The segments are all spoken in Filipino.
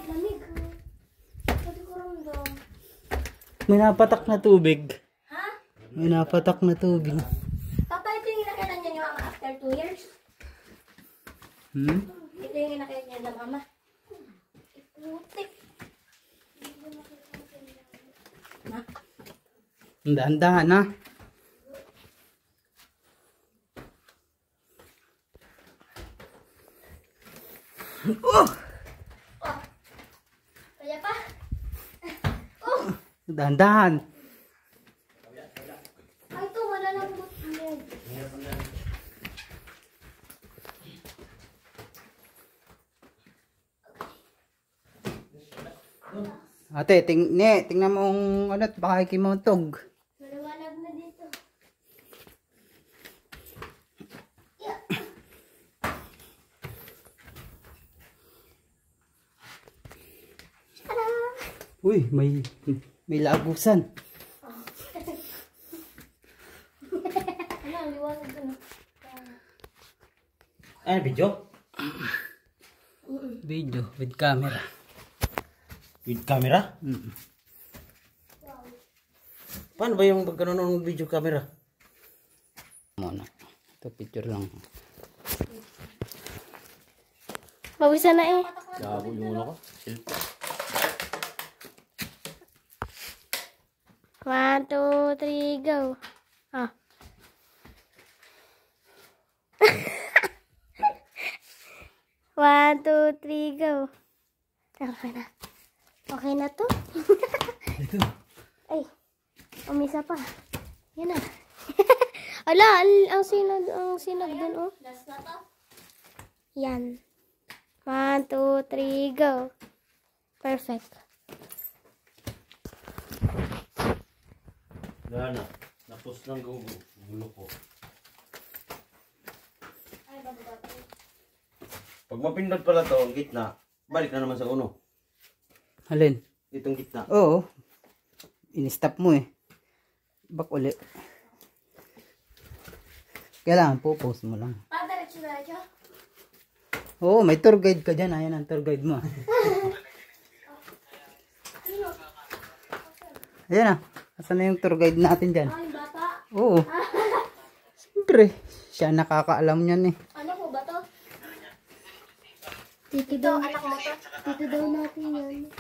Lamig. Pwede ko ramdam. May napatak na tubig. Ha? May napatak na tubig. Papa, ito yung inakailan niya ni mama after 2 years? Ito yung inakailan niya na mama. Putik. Na? Dahan-dahan ha. Oh! Kaya pa? Oh! Dahan-dahan. Ay, ito, malalambot yan. Ate, tingnan mo ang ano, baka ikimotog. Maliwanag na dito. Yeah. Uy, may lagusan. Ano, liwanag doon. Ano, video? Video with camera. With camera? Paano ba yung pagkanoon ng video camera? Muna. Ito picture lang. Bawisan na eh. Gago yung ulo ko. 1, 2, 3, go. Ah. One, two, three, go. Okay na. Okay na to. Ay, umisa pa. Yan na. Ala, ang sinag dun, oh. Last na to? Yan. 1, 2, 3, go. Perfect. Gana. Napos ng gulo ko. Ay, bago. Pag mapindot pala to, ang gitna, balik na naman sa uno. Alin? Itong gitna. Oo. In-stop mo eh. Back uli. Kailangan po-post mo lang. Diretso. Oo, may tour guide ka dyan. Ayan ang tour guide mo. Ayan ah. Asan na yung tour guide natin dyan? Ay, bata. Oo. Siyempre. Siya nakakaalam niyan eh. Ano po ba to? Tito daw, anak mo to. Tito daw natin yan.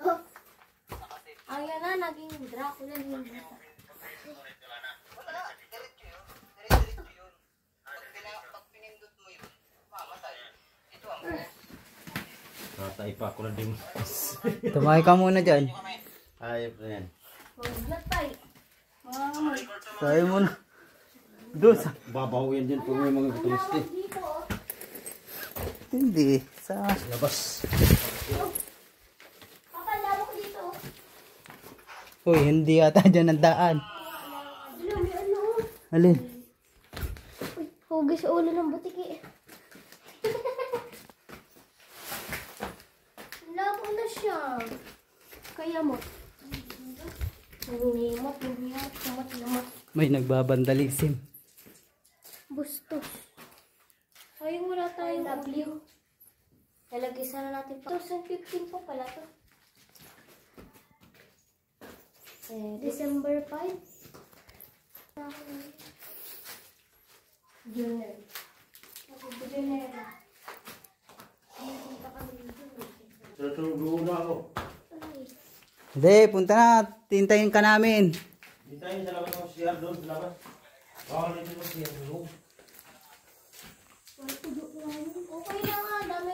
Oh. Ayan na, naging Dracula yung bata. Natay pa ako na din. Tumakay ka muna dyan. Ayop na yan. Huwag na tayo. Sabi mo na. Dosa. Babaw yan dyan kung may mga turiste. Dito, oh. Hindi. Sa Labas. Papa, laro ko dito. Uy, hindi ata dyan ang daan. Ano, may ano? Alin? Uy, hugis sa ulo ng butiki. Labo na siya. Kaya mo. Lumot. May nagbabandalism. Bustos. Sayang wala tayong W. Lalagay sana natin pa. 2015 po pala to. December 5. Junior. Junior na. Tutulog na ako. Hindi, punta na. Tintayin ka namin. Hintayin sa labas ng CR doon. Sa labas. Bawal dito ng CR doon. Okay na nga